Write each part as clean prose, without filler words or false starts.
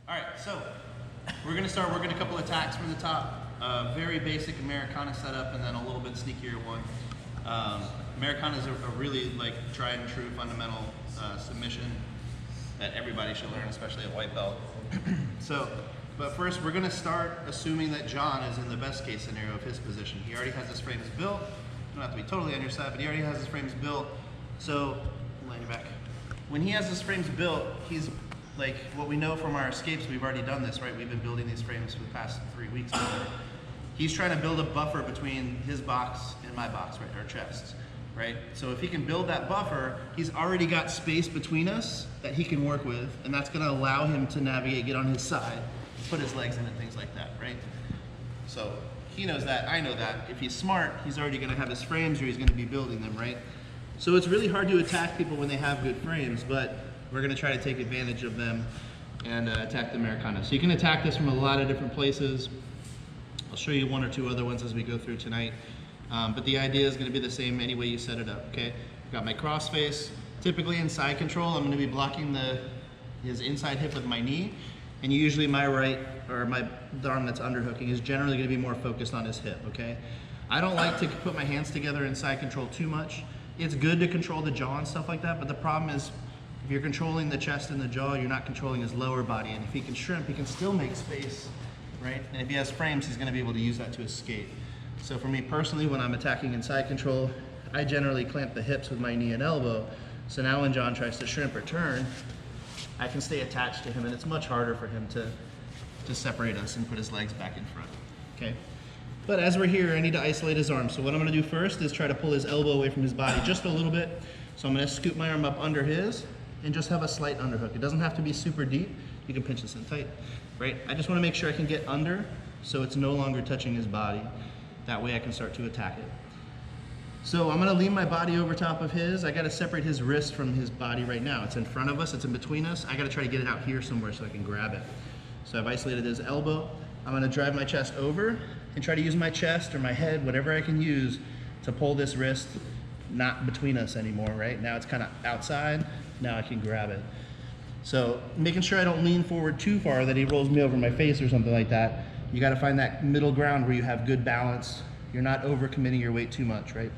All right, so we're gonna start working a couple attacks from the top. Very basic Americana setup, and then a little bit sneakier one. Americana is a really like tried and true fundamental submission that everybody should learn, especially at white belt. But first we're gonna start assuming that John is in the best case scenario of his position. He already has his frames built. You don't have to be totally on your side, but he already has his frames built. So, lay your back. When he has his frames built, he's like what we know from our escapes, we've already done this, right? We've been building these frames for the past 3 weeks. He's trying to build a buffer between his box and my box, right? Our chests, right? So if he can build that buffer, he's already got space between us that he can work with, and that's gonna allow him to navigate, get on his side, put his legs in and things like that, right? So he knows that, I know that. If he's smart, he's already gonna have his frames or he's gonna be building them, right? So it's really hard to attack people when they have good frames, but we're gonna try to take advantage of them and attack the Americana. So you can attack this from a lot of different places. I'll show you one or two other ones as we go through tonight. But the idea is gonna be the same any way you set it up, okay? I've got my cross face. Typically in side control, I'm gonna be blocking his inside hip with my knee, and usually my right, or the arm that's underhooking is generally gonna be more focused on his hip, okay? I don't like to put my hands together in side control too much. It's good to control the jaw and stuff like that, but the problem is if you're controlling the chest and the jaw, you're not controlling his lower body, and if he can shrimp, he can still make space, right? And if he has frames, he's gonna be able to use that to escape. So for me personally, when I'm attacking in side control, I generally clamp the hips with my knee and elbow, so now when John tries to shrimp or turn, I can stay attached to him, and it's much harder for him to separate us and put his legs back in front, okay? But as we're here, I need to isolate his arm. So what I'm gonna do first is try to pull his elbow away from his body just a little bit. So I'm gonna scoop my arm up under his and just have a slight underhook. It doesn't have to be super deep. You can pinch this in tight, right? I just wanna make sure I can get under so it's no longer touching his body. That way I can start to attack it. So I'm gonna lean my body over top of his. I gotta separate his wrist from his body right now. It's in front of us, it's in between us. I gotta try to get it out here somewhere so I can grab it. So I've isolated his elbow. I'm gonna drive my chest over and try to use my chest or my head, whatever I can use to pull this wrist not between us anymore, right? Now it's kind of outside, now I can grab it. So making sure I don't lean forward too far that he rolls me over my face or something like that. You gotta find that middle ground where you have good balance. You're not overcommitting your weight too much, right?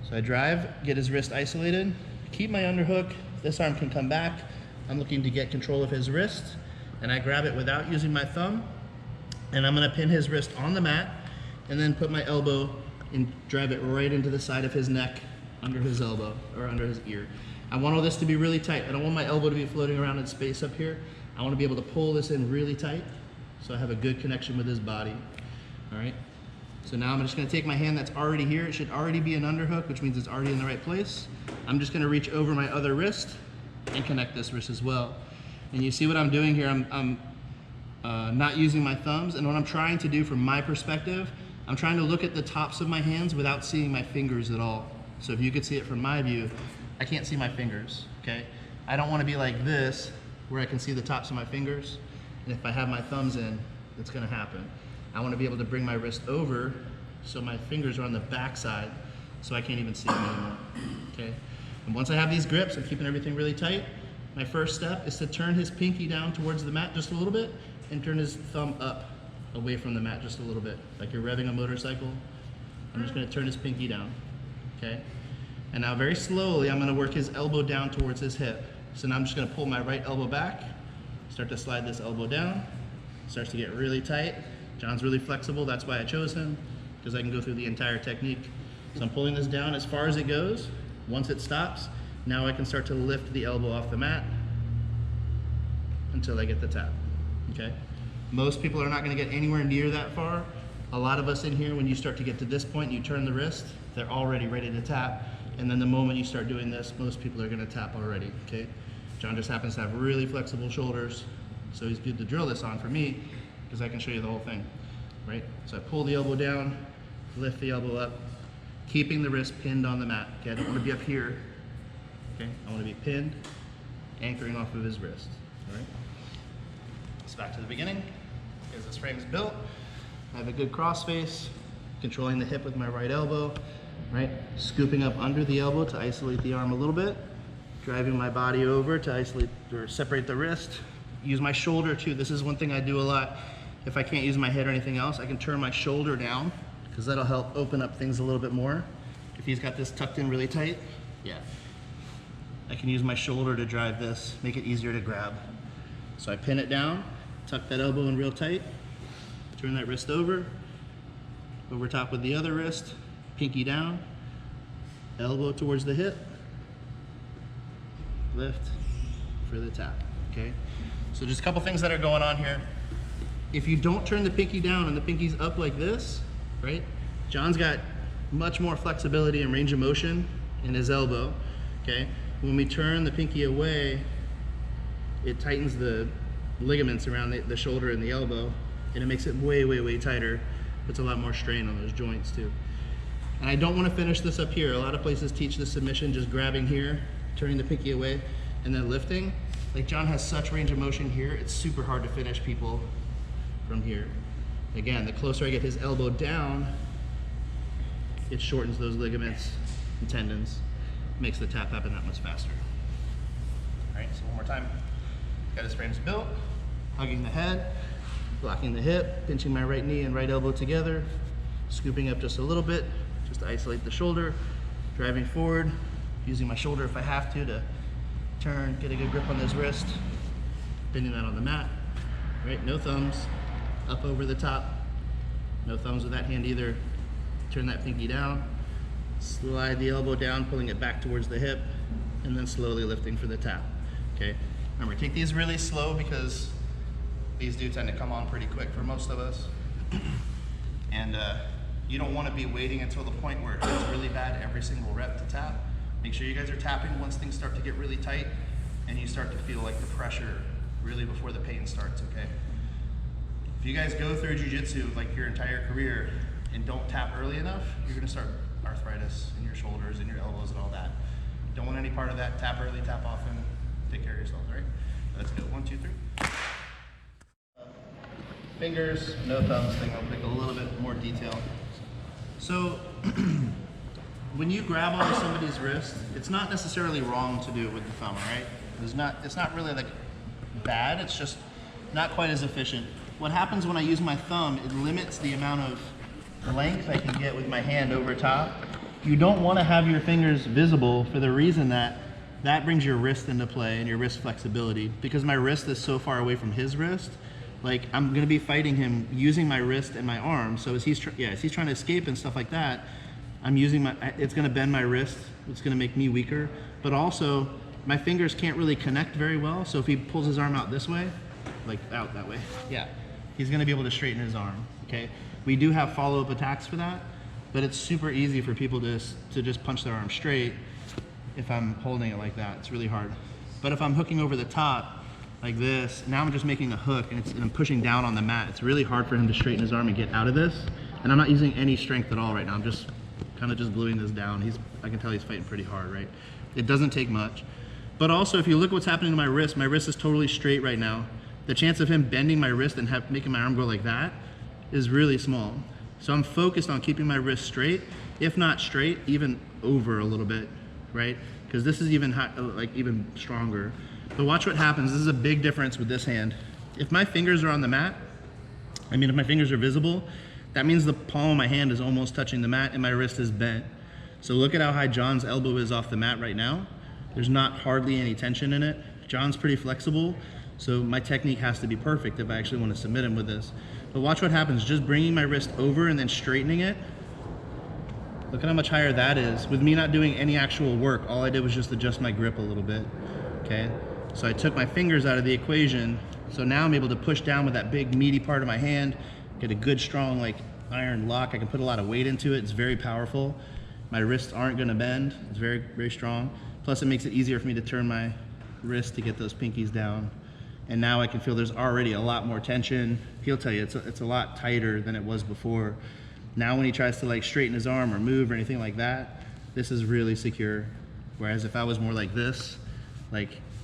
So I drive, get his wrist isolated, keep my underhook. This arm can come back. I'm looking to get control of his wrist, and I grab it without using my thumb, and I'm gonna pin his wrist on the mat and then put my elbow and drive it right into the side of his neck, under his elbow, or under his ear. I want all this to be really tight. I don't want my elbow to be floating around in space up here. I wanna be able to pull this in really tight so I have a good connection with his body, all right? So now I'm just gonna take my hand that's already here. It should already be an underhook, which means it's already in the right place. I'm just gonna reach over my other wrist and connect this wrist as well. And you see what I'm doing here, I'm not using my thumbs, and what I'm trying to do from my perspective, I'm trying to look at the tops of my hands without seeing my fingers at all. So if you could see it from my view, I can't see my fingers, okay? I don't wanna be like this, where I can see the tops of my fingers, and if I have my thumbs in, it's gonna happen. I wanna be able to bring my wrist over so my fingers are on the back side, so I can't even see them anymore, okay? And once I have these grips, I'm keeping everything really tight. My first step is to turn his pinky down towards the mat just a little bit and turn his thumb up away from the mat just a little bit, like you're revving a motorcycle. I'm just gonna turn his pinky down, okay? And now very slowly, I'm gonna work his elbow down towards his hip. So now I'm just gonna pull my right elbow back, start to slide this elbow down, starts to get really tight. John's really flexible, that's why I chose him, because I can go through the entire technique. So I'm pulling this down as far as it goes. Once it stops, now I can start to lift the elbow off the mat until I get the tap, okay? Most people are not gonna get anywhere near that far. A lot of us in here, when you start to get to this point, you turn the wrist, they're already ready to tap. And then the moment you start doing this, most people are gonna tap already, okay? John just happens to have really flexible shoulders, so he's good to drill this on for me, because I can show you the whole thing, right? So I pull the elbow down, lift the elbow up, keeping the wrist pinned on the mat, okay? I don't wanna be up here, okay? I wanna be pinned, anchoring off of his wrist, all right? So back to the beginning. As this frame is built, I have a good cross face, controlling the hip with my right elbow, right? Scooping up under the elbow to isolate the arm a little bit, driving my body over to isolate or separate the wrist, use my shoulder too. This is one thing I do a lot. If I can't use my head or anything else, I can turn my shoulder down because that'll help open up things a little bit more. If he's got this tucked in really tight, yeah. I can use my shoulder to drive this, make it easier to grab. So I pin it down, tuck that elbow in real tight, turn that wrist over top with the other wrist, pinky down, elbow towards the hip, lift for the tap, okay? So just a couple things that are going on here. If you don't turn the pinky down and the pinky's up like this, right? John's got much more flexibility and range of motion in his elbow, okay? When we turn the pinky away, it tightens the ligaments around the shoulder and the elbow, and it makes it way, way, way tighter. Puts a lot more strain on those joints too. And I don't want to finish this up here. A lot of places teach the submission just grabbing here, turning the pinky away, and then lifting. Like John has such range of motion here, it's super hard to finish people from here. Again, the closer I get his elbow down, it shortens those ligaments and tendons, makes the tap happen that much faster. All right, so one more time. Got his frames built, hugging the head, blocking the hip, pinching my right knee and right elbow together, scooping up just a little bit, just to isolate the shoulder, driving forward, using my shoulder if I have to turn, get a good grip on this wrist, bending that on the mat, right? No thumbs, up over the top, no thumbs with that hand either. Turn that pinky down, slide the elbow down, pulling it back towards the hip, and then slowly lifting for the tap, okay? Remember, take these really slow because these do tend to come on pretty quick for most of us. And you don't want to be waiting until the point where it hurts really bad every single rep to tap. Make sure you guys are tapping once things start to get really tight and you start to feel like the pressure really before the pain starts, okay? If you guys go through jiu-jitsu like your entire career and don't tap early enough, you're gonna start arthritis in your shoulders and your elbows and all that. Don't want any part of that. Tap early, tap often, take care of yourselves, all right? Let's go, 1, 2, 3. Fingers, no thumbs thing, I'll make a little bit more detail. So, when you grab onto somebody's wrist, it's not necessarily wrong to do it with the thumb, right? It's not really like bad, it's just not quite as efficient. What happens when I use my thumb, it limits the amount of length I can get with my hand over top. You don't want to have your fingers visible for the reason that brings your wrist into play and your wrist flexibility. Because my wrist is so far away from his wrist, like I'm going to be fighting him using my wrist and my arm. So as he's trying to escape and stuff like that, I'm using it's going to bend my wrist. It's going to make me weaker. But also, my fingers can't really connect very well. So if he pulls his arm out this way, like out that way, yeah, he's going to be able to straighten his arm, okay? We do have follow-up attacks for that, but it's super easy for people to just punch their arm straight if I'm holding it like that. It's really hard. But if I'm hooking over the top like this, now I'm just making a hook and I'm pushing down on the mat. It's really hard for him to straighten his arm and get out of this. And I'm not using any strength at all right now. I'm just kind of just gluing this down. I can tell he's fighting pretty hard, right? It doesn't take much. But also, if you look what's happening to my wrist is totally straight right now. The chance of him bending my wrist and making my arm go like that is really small. So I'm focused on keeping my wrist straight, if not straight, even over a little bit, right? Because this is even even stronger. But watch what happens. This is a big difference with this hand. If my fingers are on the mat, if my fingers are visible, that means the palm of my hand is almost touching the mat and my wrist is bent. So look at how high John's elbow is off the mat right now. There's not hardly any tension in it. John's pretty flexible, so my technique has to be perfect if I actually want to submit him with this. But watch what happens, just bringing my wrist over and then straightening it. Look at how much higher that is. With me not doing any actual work, all I did was just adjust my grip a little bit, okay? So I took my fingers out of the equation, so now I'm able to push down with that big meaty part of my hand, get a good strong like iron lock. I can put a lot of weight into it, it's very powerful. My wrists aren't gonna bend, it's very, very strong. Plus it makes it easier for me to turn my wrist to get those pinkies down. And now I can feel there's already a lot more tension. He'll tell you it's a lot tighter than it was before. Now when he tries to like straighten his arm or move or anything like that, this is really secure. Whereas if I was more like this,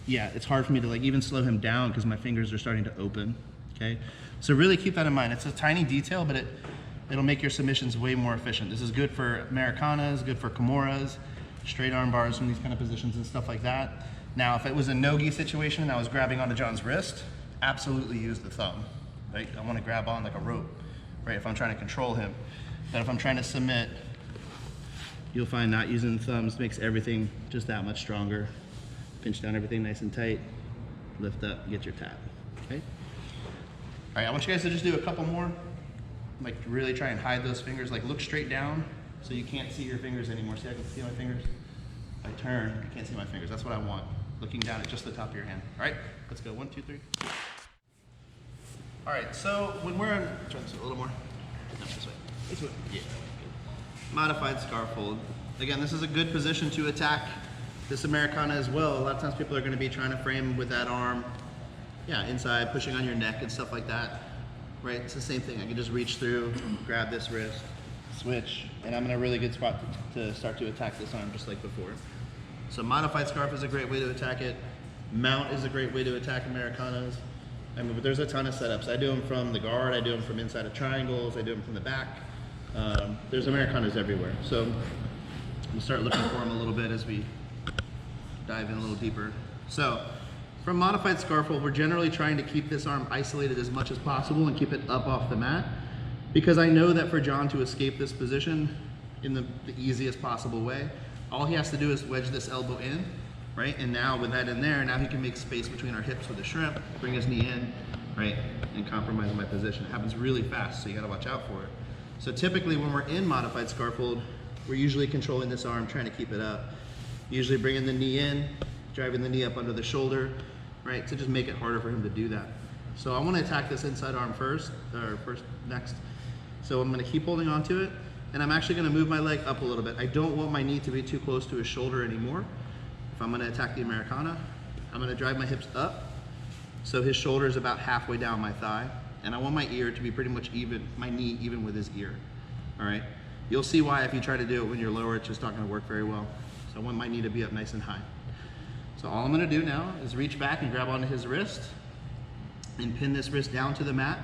yeah, it's hard for me to like even slow him down because my fingers are starting to open, okay? So really keep that in mind. It's a tiny detail, but it'll make your submissions way more efficient. This is good for Americanas, good for Kimuras, straight arm bars from these kind of positions and stuff like that. Now, if it was a no-gi situation and I was grabbing onto John's wrist absolutely use the thumb, right? I want to grab on like a rope, right? If I'm trying to control him. And if I'm trying to submit, you'll find not using the thumbs makes everything just that much stronger. Pinch down everything nice and tight, lift up, get your tap, okay? All right, I want you guys to just do a couple more. Like really try and hide those fingers, like look straight down so you can't see your fingers anymore. See, I can see my fingers. If I turn, you can't see my fingers. That's what I want. Looking down at just the top of your hand. All right, let's go. 1, 2, 3. All right, so when we're in, try this a little more. No, this way. This way. Yeah. Modified scarfold. Again, this is a good position to attack this Americana as well. A lot of times people are going to be trying to frame with that arm, yeah, inside, pushing on your neck and stuff like that. Right, it's the same thing. I can just reach through, grab this wrist, switch, and I'm in a really good spot to start to attack this arm just like before. So modified scarf is a great way to attack it. Mount is a great way to attack Americanas. I mean, but there's a ton of setups. I do them from the guard, I do them from inside of triangles, I do them from the back. There's Americanas everywhere. So we'll start looking for them a little bit as we dive in a little deeper. So from modified scarfold, we're generally trying to keep this arm isolated as much as possible and keep it up off the mat, because I know that for John to escape this position in the easiest possible way, all he has to do is wedge this elbow in, right? And now with that in there, now he can make space between our hips with the shrimp, bring his knee in, right? And compromise my position. It happens really fast, so you gotta watch out for it. So typically when we're in modified scarfold, we're usually controlling this arm, trying to keep it up. Usually bringing the knee in, driving the knee up under the shoulder, right? To just make it harder for him to do that. So I wanna attack this inside arm next. So I'm gonna keep holding onto it, and I'm actually gonna move my leg up a little bit. I don't want my knee to be too close to his shoulder anymore. If I'm gonna attack the Americana, I'm gonna drive my hips up, so his shoulder is about halfway down my thigh, and I want my ear to be pretty much even, my knee even with his ear, all right? You'll see why if you try to do it when you're lower, it's just not gonna work very well. So I want my knee to be up nice and high. So all I'm gonna do now is reach back and grab onto his wrist and pin this wrist down to the mat,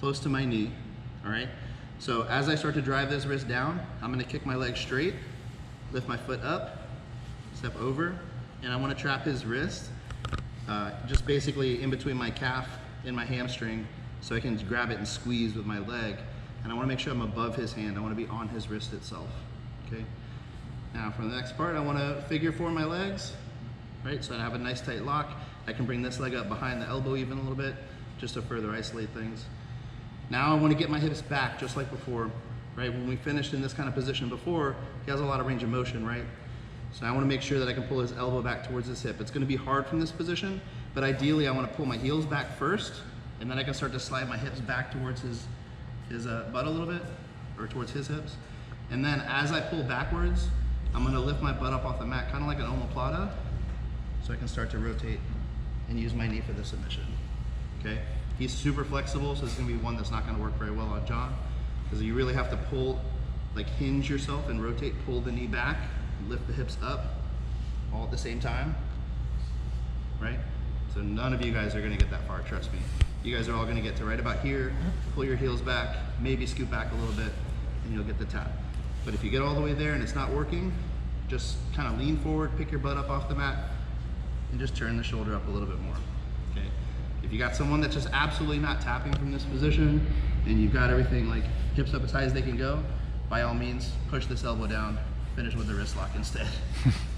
close to my knee, all right? So as I start to drive this wrist down, I'm gonna kick my leg straight, lift my foot up, step over, and I wanna trap his wrist just basically in between my calf and my hamstring so I can grab it and squeeze with my leg. And I wanna make sure I'm above his hand. I wanna be on his wrist itself, okay? Now for the next part, I wanna figure four my legs, right? So I have a nice tight lock. I can bring this leg up behind the elbow even a little bit, just to further isolate things. Now I wanna get my hips back just like before, right? When we finished in this kind of position before, he has a lot of range of motion, right? So I wanna make sure that I can pull his elbow back towards his hip. It's gonna be hard from this position, but ideally I wanna pull my heels back first, and then I can start to slide my hips back towards his butt a little bit, or towards his hips. And then as I pull backwards, I'm gonna lift my butt up off the mat, kind of like an omoplata, so I can start to rotate and use my knee for the submission, okay? He's super flexible, so it's gonna be one that's not gonna work very well on John, because you really have to pull, like hinge yourself and rotate, pull the knee back, lift the hips up, all at the same time, right? So none of you guys are gonna get that far, trust me. You guys are all gonna get to right about here, pull your heels back, maybe scoot back a little bit, and you'll get the tap. But if you get all the way there and it's not working, just kind of lean forward, pick your butt up off the mat, and just turn the shoulder up a little bit more, okay? If you got someone that's just absolutely not tapping from this position, and you've got everything like hips up as high as they can go, by all means, push this elbow down, finish with the wrist lock instead.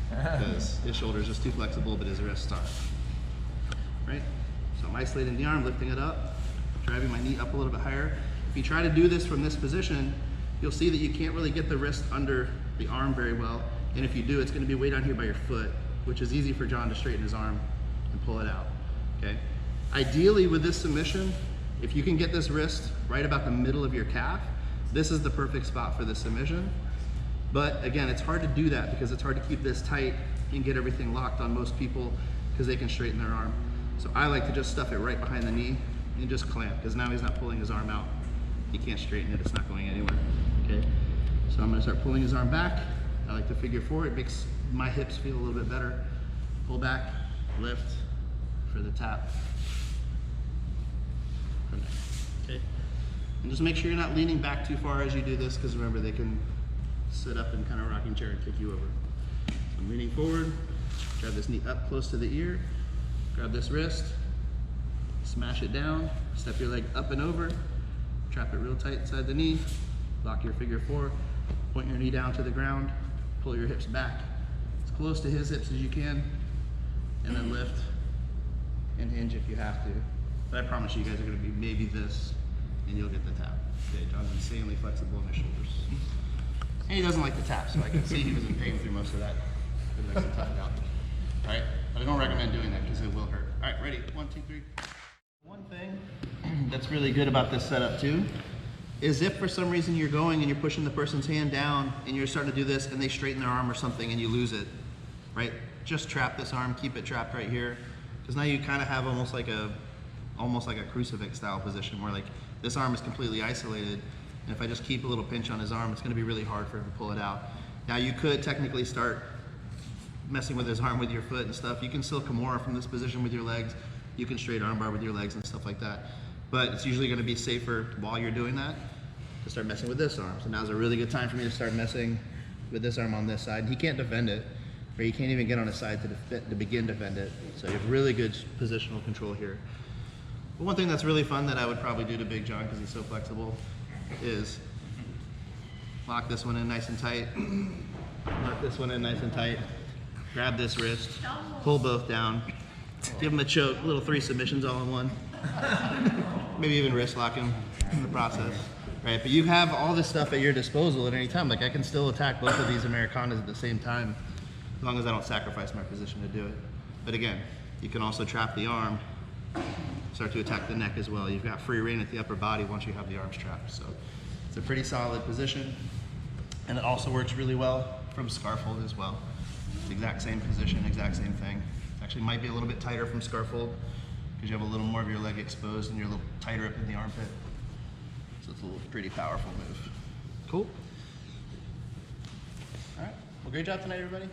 Because his shoulder is just too flexible, but his wrists aren't, right? So I'm isolating the arm, lifting it up, driving my knee up a little bit higher. If you try to do this from this position, you'll see that you can't really get the wrist under the arm very well. And if you do, it's gonna be way down here by your foot, which is easy for John to straighten his arm and pull it out, okay? Ideally with this submission, if you can get this wrist right about the middle of your calf, this is the perfect spot for the submission. But again, it's hard to do that because it's hard to keep this tight and get everything locked on most people because they can straighten their arm. So I like to just stuff it right behind the knee and just clamp, because now he's not pulling his arm out. He can't straighten it, it's not going anywhere, okay? So I'm gonna start pulling his arm back. I like to figure four, it makes my hips feel a little bit better. Pull back, lift for the tap. From there, okay? And just make sure you're not leaning back too far as you do this, because remember, they can sit up in kind of rocking chair and kick you over. So I'm leaning forward, drive this knee up close to the ear, grab this wrist, smash it down, step your leg up and over, trap it real tight inside the knee, lock your figure 4, point your knee down to the ground, pull your hips back as close to his hips as you can, and then lift and hinge if you have to. But I promise you guys are gonna be maybe this, and you'll get the tap. Okay, John's insanely flexible in his shoulders. And he doesn't like the tap, so I can see he was in pain through most of that. It makes him tough out. All right, but I don't recommend doing that because it will hurt. All right, ready? 1, 2, 3. One thing that's really good about this setup too is if for some reason you're going and you're pushing the person's hand down and you're starting to do this and they straighten their arm or something and you lose it, right? Just trap this arm, keep it trapped right here, because now you kind of have almost like a crucifix style position where like this arm is completely isolated, and if I just keep a little pinch on his arm, it's going to be really hard for him to pull it out. Now you could technically start messing with his arm with your foot and stuff. You can still Kimura from this position with your legs. You can straight armbar with your legs and stuff like that. But it's usually going to be safer while you're doing that to start messing with this arm. So now's a really good time for me to start messing with this arm on this side. And he can't defend it, or you can't even get on his side to begin defend it. So you have really good positional control here. But one thing that's really fun that I would probably do to Big John because he's so flexible is lock this one in nice and tight. Lock this one in nice and tight. Grab this wrist, pull both down, give him a choke, little 3 submissions all in one. Maybe even wrist lock him in the process, right? But you have all this stuff at your disposal at any time. Like I can still attack both of these Americanas at the same time as long as I don't sacrifice my position to do it. But again, you can also trap the arm, start to attack the neck as well. You've got free reign at the upper body once you have the arms trapped. So it's a pretty solid position. And it also works really well from scarf hold as well. It's the exact same position, exact same thing. Actually might be a little bit tighter from scarf hold because you have a little more of your leg exposed and you're a little tighter up in the armpit. So it's a pretty powerful move. Cool. All right, well, great job tonight, everybody.